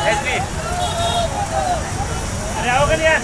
SP अरे आओ कल्याण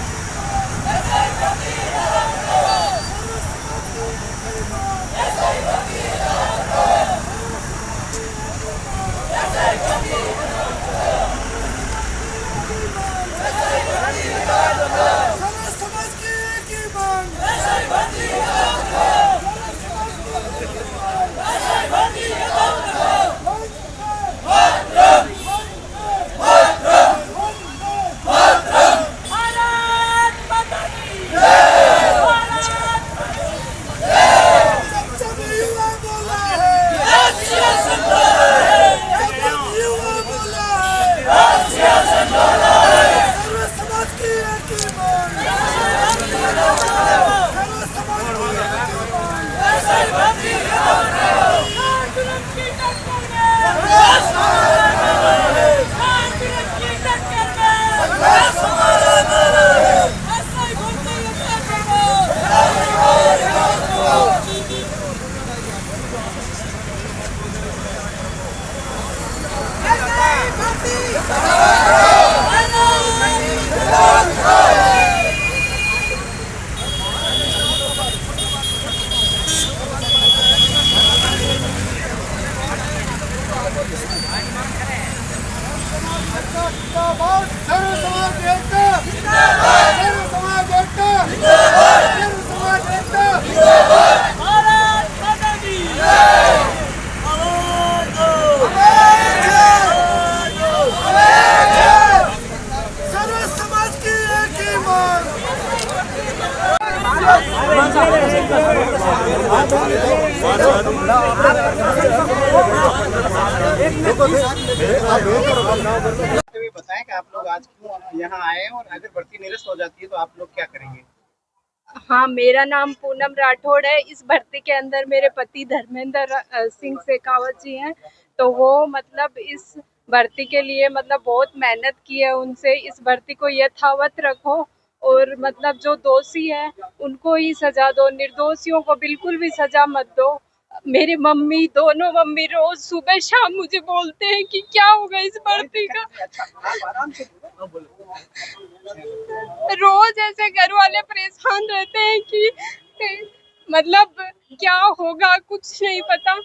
बताएं कि आप लोग आज क्यों यहाँ आए हैं और अगर भर्ती निरस्त हो जाती है तो आप लोग क्या करेंगे? हाँ, मेरा नाम पूनम राठौड़ है। इस भर्ती के अंदर मेरे पति धर्मेंद्र सिंह शेखावत जी हैं। तो वो मतलब इस भर्ती के लिए मतलब बहुत मेहनत की है। उनसे इस भर्ती को यथावत रखो और मतलब जो दोषी है उनको ही सजा दो, निर्दोषियों को बिल्कुल भी सजा मत दो। मेरी मम्मी, दोनों मम्मी रोज सुबह शाम मुझे बोलते हैं कि क्या होगा इस भर्ती का। रोज ऐसे घर वाले परेशान रहते हैं कि मतलब क्या होगा कुछ नहीं पता।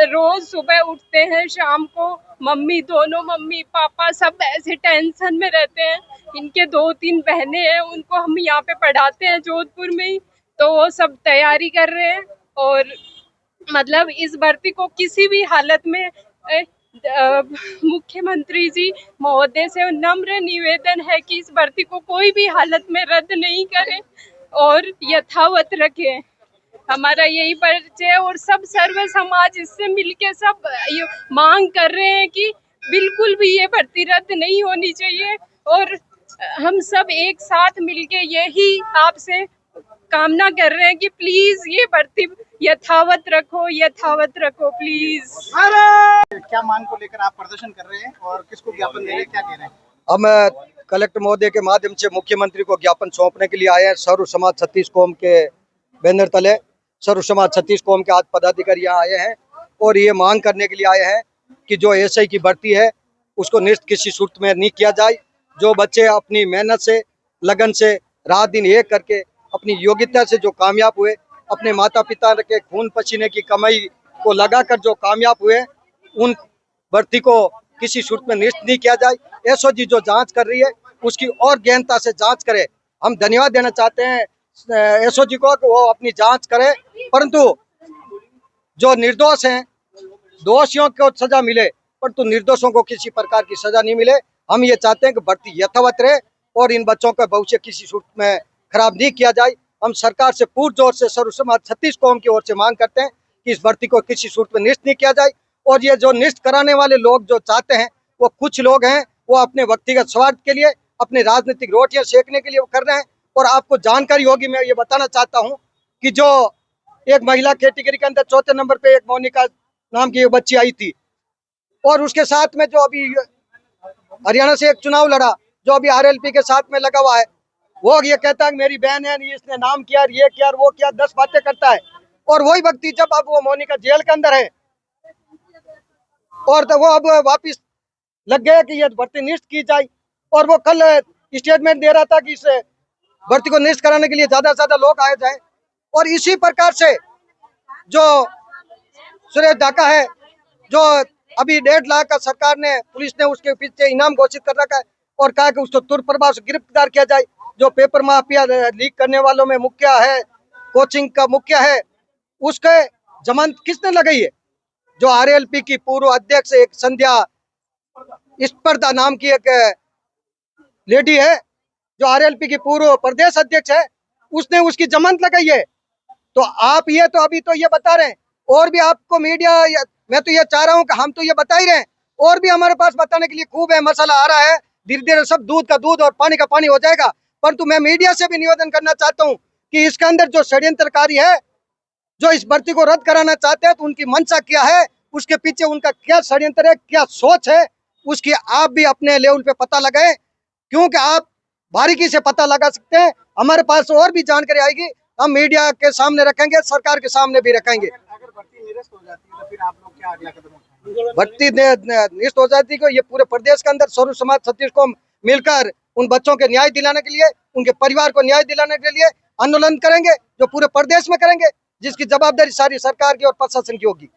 रोज सुबह उठते हैं, शाम को मम्मी, दोनों मम्मी पापा सब ऐसे टेंशन में रहते हैं। इनके 2-3 बहनें हैं, उनको हम यहाँ पे पढ़ाते हैं जोधपुर में ही, तो वो सब तैयारी कर रहे हैं। और मतलब इस भर्ती को किसी भी हालत में मुख्यमंत्री जी महोदय से नम्र निवेदन है कि इस भर्ती को कोई भी हालत में रद्द नहीं करें और यथावत रखें। हमारा यही परिचय है और सब सर्व समाज इससे मिलके सब ये मांग कर रहे हैं कि बिल्कुल भी ये भर्ती रद्द नहीं होनी चाहिए। और हम सब एक साथ मिलके यही आपसे कामना कर रहे हैं कि प्लीज ये भर्ती यथावत रखो प्लीज। क्या मांग को लेकर आप प्रदर्शन कर रहे हैं और किसको ज्ञापन दे रहे हैं, क्या कह रहे हैं? हम कलेक्टर महोदय के माध्यम से मुख्यमंत्री को ज्ञापन सौंपने के लिए आए हैं। सर्व समाज छत्तीस कौम के बैनर तले सर्व समाज छत्तीस कौम के आज पदाधिकारी यहाँ आए हैं और ये मांग करने के लिए आए हैं कि जो एसआई की भर्ती है उसको निरस्त किसी सूरत में नहीं किया जाए। जो बच्चे अपनी मेहनत से, लगन से, रात दिन एक करके अपनी योग्यता से जो कामयाब हुए, अपने माता पिता के खून पसीने की कमाई को लगाकर जो कामयाब हुए, उन भर्ती को किसी सूरत में निरस्त नहीं किया जाए। एसओजी जो जांच कर रही है उसकी और गहनता से जांच करे। हम धन्यवाद देना चाहते हैं एसओजी को कि वो अपनी जांच करे, परंतु जो निर्दोष हैं, दोषियों को सजा मिले, परंतु निर्दोषों को किसी प्रकार की सजा नहीं मिले। हम ये चाहते हैं कि भर्ती यथावत रहे और इन बच्चों का भविष्य किसी सूरत में खराब नहीं किया जाए। हम सरकार से पुरजोर से सर्व समाज छत्तीस कौम की ओर से मांग करते हैं कि इस भर्ती को किसी सूरत में निरस्त नहीं किया जाए। और ये जो निरस्त कराने वाले लोग जो चाहते हैं, वो कुछ लोग हैं, वो अपने व्यक्तिगत स्वार्थ के लिए, अपने राजनीतिक रोटियां सेकने के लिए वो कर रहे हैं। और आपको जानकारी होगी, मैं ये बताना चाहता हूँ कि जो एक महिला कैटेगरी के अंदर चौथे नंबर पे एक मोनिका नाम की एक बच्ची आई थी और उसके साथ में जो अभी हरियाणा से एक चुनाव लड़ा, जो अभी आरएलपी के साथ में लगा हुआ है, वो ये कहता है मेरी बहन है, इसने नाम किया, ये किया, वो किया, 10 बातें करता है। और वही व्यक्ति जब अब वो मोनिका जेल के अंदर है और तो वो अब वापिस लग गए कि ये भर्ती निष्ठ की जाए। और वो कल स्टेटमेंट दे रहा था कि इस भर्ती को निष्ठ कराने के लिए ज्यादा से ज्यादा लोग आए जाए। और इसी प्रकार से जो सुरेश ढाका है, जो अभी 1.5 लाख का सरकार ने, पुलिस ने उसके पीछे इनाम घोषित कर रखा है और कहा कि उसको तुरंत प्रभाव से गिरफ्तार किया जाए। जो पेपर माफिया लीक करने वालों में मुखिया है, कोचिंग का मुखिया है, उसके जमानत किसने लगाई है? जो आरएलपी की पूर्व अध्यक्ष एक संध्या स्पर्धा नाम की एक लेडी है, जो आरएलपी की पूर्व प्रदेश अध्यक्ष है, उसने उसकी जमानत लगाई है। तो आप ये तो अभी तो ये बता रहे हैं, और भी आपको मीडिया, मैं तो ये चाह रहा हूँ कि हम तो ये बता ही रहे हैं, और भी हमारे पास बताने के लिए खूब है, मसाला आ रहा है, धीरे धीरे सब दूध का दूध और पानी का पानी हो जाएगा। परंतु मैं मीडिया से भी निवेदन करना चाहता हूँ कि इसके अंदर जो षड्यंत्रकारी है, जो इस भर्ती को रद्द कराना चाहते हैं, तो उनकी मंशा क्या है, उसके पीछे उनका क्या षड्यंत्र है, क्या सोच है, उसकी आप भी अपने लेवल पे पता लगाएं, क्योंकि आप बारीकी से पता लगा सकते हैं। हमारे पास और भी जानकारी आएगी, हम मीडिया के सामने रखेंगे, सरकार के सामने भी रखेंगे। अगर भर्ती निरस्त हो जाती है तो फिर आप लोग क्या अगला कदम उठाएंगे? भर्ती निरस्त हो जाती है, ये पूरे प्रदेश के अंदर सर्व समाज छत्तीस को मिलकर उन बच्चों के न्याय दिलाने के लिए, उनके परिवार को न्याय दिलाने के लिए आंदोलन करेंगे, जो पूरे प्रदेश में करेंगे, जिसकी जवाबदारी सारी सरकार की और प्रशासन की होगी।